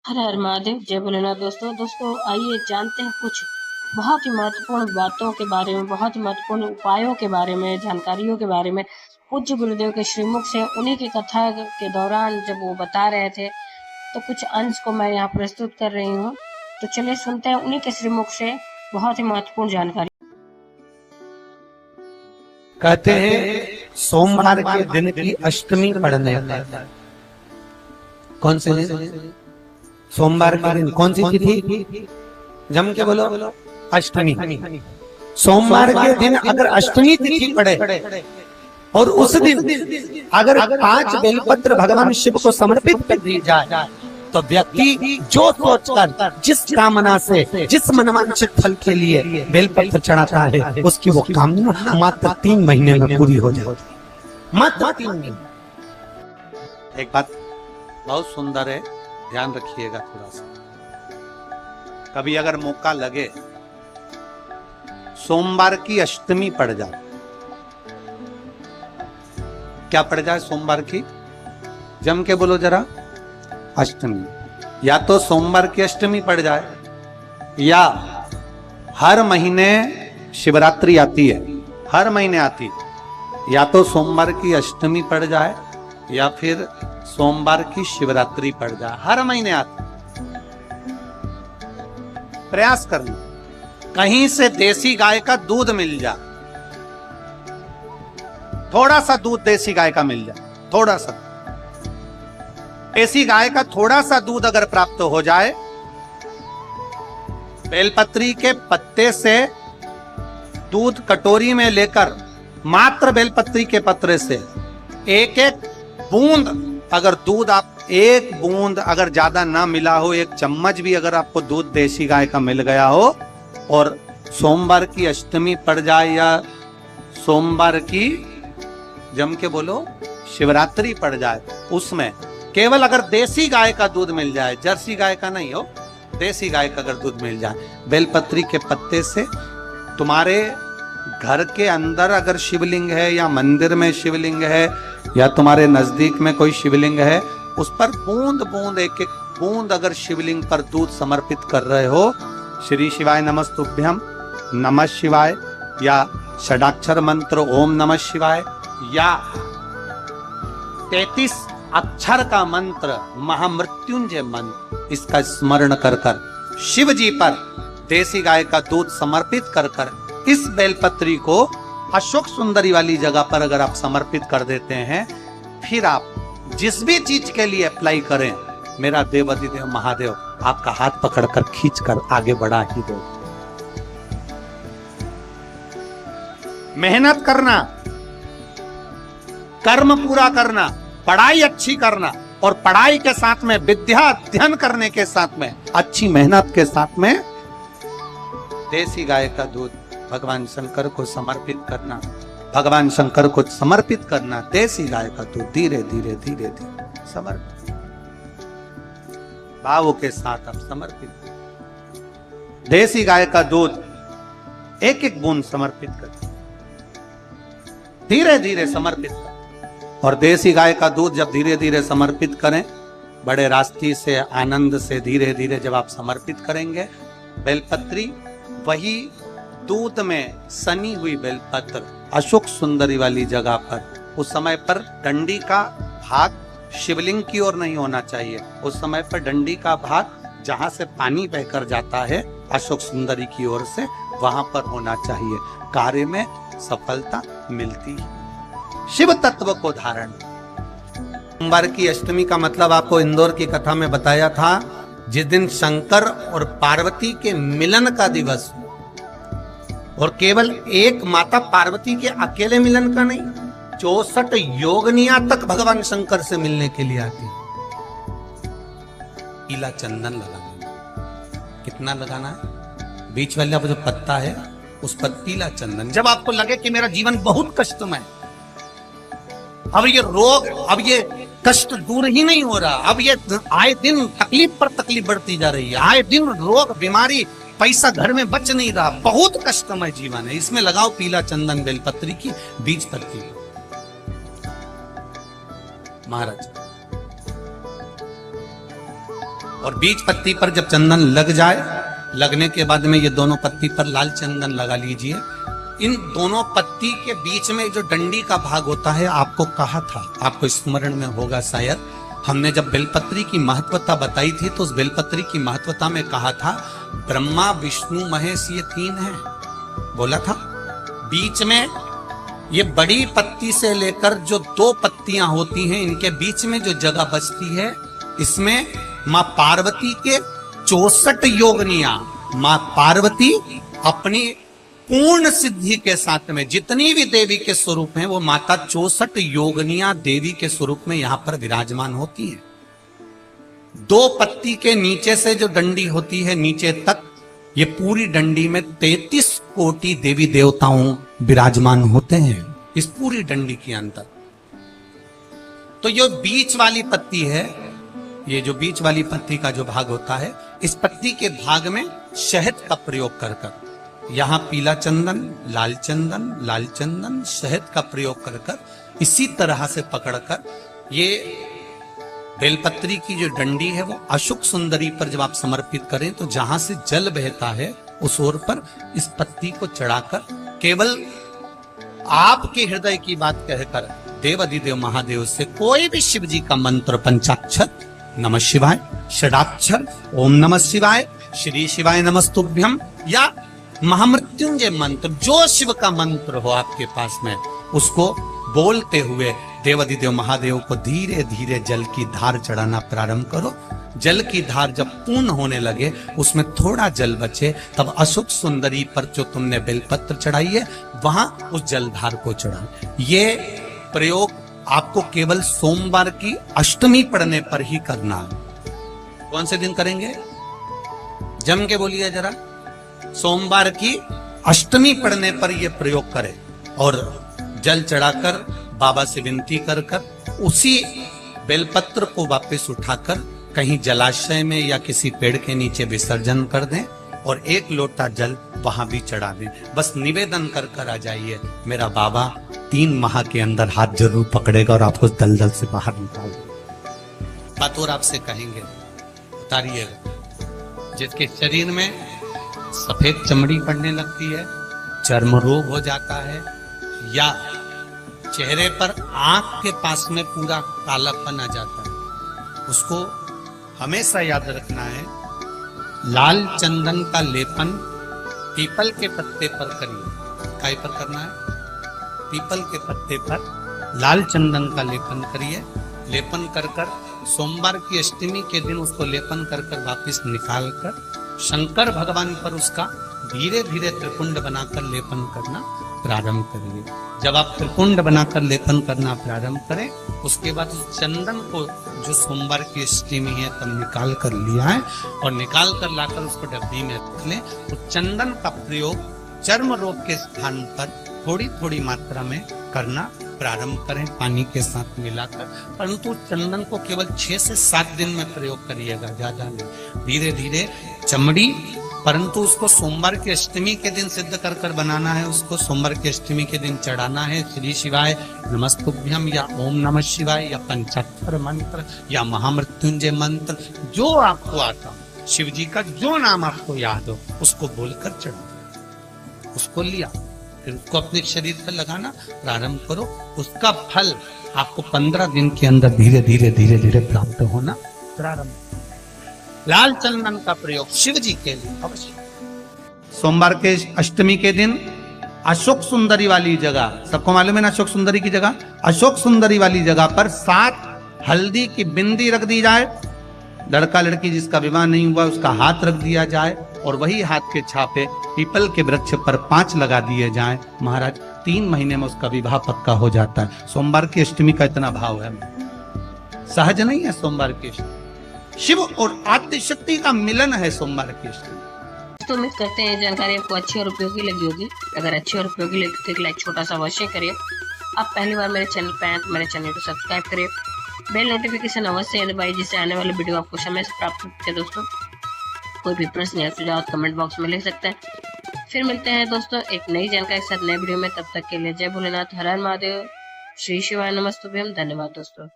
हर हर महादेव, जय भोलेनाथ। दोस्तों आइए जानते हैं कुछ बहुत ही महत्वपूर्ण बातों के बारे में, बहुत ही महत्वपूर्ण उपायों के बारे में, जानकारियों के बारे में। पूज्य गुरुदेव के श्रीमुख से उन्हीं की कथा के दौरान जब वो बता रहे थे, तो कुछ अंश को मैं यहाँ प्रस्तुत कर रही हूँ। तो चलिए सुनते हैं उन्हीं के श्रीमुख से बहुत ही महत्वपूर्ण जानकारी। कहते हैं सोमवार के दिन की अष्टमी पड़ने पर, कौन से दिन? सोमवार के दिन कौन सी तिथि? जम के बोलो, अष्टमी। सोमवार के दिन अगर अष्टमी तिथि पड़े और उस दिन अगर 5 बेलपत्र भगवान शिव को समर्पित कर दी जाए, तो व्यक्ति जो सोचकर, जिस कामना से, जिस मनवांछित फल के लिए बेलपत्र चढ़ाता है, उसकी वो कामना मात्र 3 महीने में पूरी हो जाती। मात्र 3 महीने। एक बात बहुत सुंदर है, ध्यान रखिएगा थोड़ा सा। कभी अगर मौका लगे, सोमवार की अष्टमी पड़ जाए, क्या पड़ जाए सोमवार की? जम के बोलो जरा, अष्टमी। या तो सोमवार की अष्टमी पड़ जाए, या हर महीने शिवरात्रि आती है, हर महीने आती, या तो सोमवार की अष्टमी पड़ जाए या फिर सोमवार की शिवरात्रि पड़ जाए, हर महीने आती। प्रयास करना कहीं से देसी गाय का दूध मिल जाए, थोड़ा सा दूध देसी गाय का मिल जाए, थोड़ा सा देसी गाय का थोड़ा सा दूध अगर प्राप्त हो जाए, बेलपत्री के पत्ते से दूध कटोरी में लेकर, मात्र बेलपत्री के पत्रे से एक एक बूंद अगर दूध, आप एक बूंद अगर ज्यादा ना मिला हो, 1 चम्मच भी अगर आपको दूध देसी गाय का मिल गया हो, और सोमवार की अष्टमी पड़ जाए या सोमवार की, जम के बोलो, शिवरात्रि पड़ जाए, उसमें केवल अगर देसी गाय का दूध मिल जाए, जर्सी गाय का नहीं हो, देसी गाय का अगर दूध मिल जाए, बेलपत्री के पत्ते से, तुम्हारे घर के अंदर अगर शिवलिंग है या मंदिर में शिवलिंग है या तुम्हारे नजदीक में कोई शिवलिंग है, उस पर बूंद बूंद, एक एक बूंद अगर शिवलिंग पर दूध समर्पित कर रहे हो, श्री शिवाय नमस्तुभ्यम, नमः शिवाय, या षडाक्षर मंत्र ओम नमः शिवाय, या 33 अक्षर का मंत्र महामृत्युंजय मंत्र, इसका स्मरण कर कर शिव जी पर देसी गाय का दूध समर्पित कर कर इस बेलपत्री को अशोक सुंदरी वाली जगह पर अगर आप समर्पित कर देते हैं, फिर आप जिस भी चीज के लिए अप्लाई करें, मेरा देवाधिदेव महादेव आपका हाथ पकड़कर खींचकर आगे बढ़ा ही दो। मेहनत करना, कर्म पूरा करना, पढ़ाई अच्छी करना, और पढ़ाई के साथ में विद्या अध्ययन करने के साथ में अच्छी मेहनत के साथ में देसी गाय का दूध भगवान शंकर को समर्पित करना, भगवान शंकर को समर्पित करना, देसी गाय का दूध धीरे धीरे धीरे धीरे समर्पित, भावों के साथ आप समर्पित, देसी गाय का दूध एक एक बूंद समर्पित कर, धीरे धीरे समर्पित कर। और देसी गाय का दूध जब धीरे धीरे समर्पित करें, बड़े रास्ते से, आनंद से धीरे धीरे जब आप समर्पित करेंगे, बेलपत्री वही दूध में सनी हुई बेलपत्र अशोक सुंदरी वाली जगह पर, उस समय पर डंडी का भाग शिवलिंग की ओर नहीं होना चाहिए, उस समय पर डंडी का भाग जहां से पानी बहकर जाता है अशोक सुंदरी की ओर से, वहां पर होना चाहिए। कार्य में सफलता मिलती है। शिव तत्व को धारण। सोमवार की अष्टमी का मतलब आपको इंदौर की कथा में बताया था, जिस दिन शंकर और पार्वती के मिलन का दिवस, और केवल एक माता पार्वती के अकेले मिलन का नहीं, 64 योगनिया तक भगवान शंकर से मिलने के लिए आती। पीला चंदन लगाना, कितना लगाना है? बीच वाला जो पत्ता है उस पर पीला चंदन। जब आपको लगे कि मेरा जीवन बहुत कष्टमय, अब ये रोग, अब ये कष्ट दूर ही नहीं हो रहा, अब ये आए दिन तकलीफ पर तकलीफ बढ़ती जा रही है, आए दिन रोग बीमारी, पैसा घर में बच नहीं रहा, बहुत कष्टमय जीवन है, इसमें लगाओ पीला चंदन बेलपत्री की बीज पत्ती। महाराज और बीज पत्ती पर जब चंदन लग जाए, लगने के बाद में ये दोनों पत्ती पर लाल चंदन लगा लीजिए। इन दोनों पत्ती के बीच में जो डंडी का भाग होता है, आपको कहा था, आपको स्मरण में होगा शायद, हमने जब बेलपत्री की महत्वता बताई थी तो उस बेलपत्री की महत्वता में कहा था ब्रह्मा विष्णु महेश ये तीन हैं, बोला था। बीच में ये बड़ी पत्ती से लेकर जो दो पत्तियां होती हैं, इनके बीच में जो जगह बचती है, इसमें मां पार्वती के 64 योगनियां, मां पार्वती अपनी पूर्ण सिद्धि के साथ में जितनी भी देवी के स्वरूप हैं, वो माता 64 योगनियां देवी के स्वरूप में यहां पर विराजमान होती हैं। दो पत्ती के नीचे से जो डंडी होती है नीचे तक, ये पूरी डंडी में 33 कोटि देवी देवताओं विराजमान होते हैं इस पूरी डंडी के अंदर। तो ये बीच वाली पत्ती है, ये जो बीच वाली पत्ती का जो भाग होता है, इस पत्ती के भाग में शहद का प्रयोग कर कर, यहां पीला चंदन, लाल चंदन, शहद का प्रयोग कर कर, इसी तरह से पकड़कर ये बेलपत्री की जो डंडी है वो अशोक सुंदरी पर जब आप समर्पित करें तो जहां से जल बहता है उस ओर पर इस पत्ती को चढ़ाकर केवल आपके हृदय की बात कहकर देवाधिदेव महादेव से कोई भी शिव जी का मंत्र, पंचाक्षर नमः शिवाय, षडाक्षर ओम नमः शिवाय, श्री शिवाय नमस्तुभ्यम, या महामृत्युंजय मंत्र, जो शिव का मंत्र हो आपके पास में, उसको बोलते हुए देवाधिदेव महादेव को धीरे धीरे जल की धार चढ़ाना प्रारंभ करो। जल की धार जब पूर्ण होने लगे, उसमें थोड़ा जल बचे, तब अशोक सुंदरी पर जो तुमने बेलपत्र चढ़ाई है वहां उस जलधार को चढ़ाओ। ये प्रयोग आपको केवल सोमवार की अष्टमी पड़ने पर ही करना है। कौन से दिन करेंगे? जम के बोलिए जरा। सोमवार की अष्टमी पड़ने पर यह प्रयोग करें और जल चढ़ाकर बाबा से विनती कर कर उसी बेलपत्र को वापस उठाकर कहीं जलाशय में या किसी पेड़ के नीचे विसर्जन कर दें और एक लोटा जल वहां भी चढ़ा दें। बस निवेदन कर कर आ जाइए, मेरा बाबा 3 माह के अंदर हाथ जरूर पकड़ेगा और आपको दलदल से बाहर निकाल देगा। बात और आपसे कहेंगे, उतारिएगा। जिसके शरीर में सफेद चमड़ी पड़ने लगती है, चर्म रोग हो जाता है, या चेहरे पर आंख के पास में पूरा कालापन आ जाता है, उसको हमेशा याद रखना है, लाल चंदन का लेपन पीपल के पत्ते पर करिए। काय पर करना है? पीपल के पत्ते पर लाल चंदन का लेपन करिए। लेपन कर कर सोमवार की अष्टमी के दिन उसको लेपन कर कर वापिस निकाल कर शंकर भगवान पर उसका धीरे धीरे त्रिपुंड बनाकर लेपन करना प्रारंभ करिए। जब आप त्रिपुंड बनाकर लेपन करना प्रारंभ करें, उसके बाद उस चंदन को जो सोमवार की अष्टमी है तब निकाल कर लिया है और निकाल कर लाकर उसको डब्बी में रख लें। तो चंदन का प्रयोग चर्म रोग के स्थान पर थोड़ी थोड़ी मात्रा में करना प्रारंभ करें, पानी के साथ मिलाकर। परंतु चंदन को केवल 6 से 7 दिन में प्रयोग करिएगा, ज्यादा नहीं। धीरे धीरे चमड़ी, परंतु उसको सोमवार की अष्टमी के दिन सिद्ध कर कर बनाना है। उसको सोमवार की अष्टमी के दिन चढ़ाना है श्री शिवाय नमस्तुभ्यम या ओम नमः शिवाय या पंचाक्षर मंत्र या महामृत्युंजय मंत्र, जो आपको आता हो, शिव जी का जो नाम आपको याद हो उसको बोलकर चढ़ाओ। उसको लिया, फिर उसको अपने शरीर पर लगाना प्रारंभ करो। उसका फल आपको 15 दिन के अंदर धीरे धीरे धीरे धीरे प्राप्त होना प्रारंभ। लाल चंदन का प्रयोग शिव जी के लिए अवश्य। सोमवार के अष्टमी के दिन अशोक सुंदरी वाली जगह, सबको मालूम है ना अशोक सुंदरी की जगह, अशोक सुंदरी वाली जगह पर 7 हल्दी की बिंदी रख दी जाए। लड़का लड़की जिसका विवाह नहीं हुआ उसका हाथ रख दिया जाए और वही हाथ के छापे पीपल के वृक्ष पर 5 लगा दिए जाएं। महाराज 3 महीने में उसका विवाह पक्का हो जाता है। सोमवार की अष्टमी का इतना भाव है, सहज नहीं है। सोमवार की अष्टमी शिव और आद्य शक्ति का मिलन है। सोमवार की अष्टमी। तो उम्मीद करते हैं जानकारी आपको अच्छी और उपयोगी लगी होगी। अगर अच्छी और उपयोगी लगी तो एक लाइक छोटा सा अवश्य करिए। आप पहली बार मेरे चैनल पे आए तो मेरे चैनल को सब्सक्राइब करिए, बेल नोटिफिकेशन अवश्य दबाइए जिससे आने वाले वीडियो आपको समय से प्राप्त होते हैं। दोस्तों कोई भी प्रश्न या सुझाव कमेंट बॉक्स में लिख सकते हैं। फिर मिलते हैं दोस्तों एक नई जानकारी के साथ नए वीडियो में। तब तक के लिए जय भोलेनाथ, हर हर महादेव, श्री शिवाय नमस्तुभ्यम। धन्यवाद दोस्तों।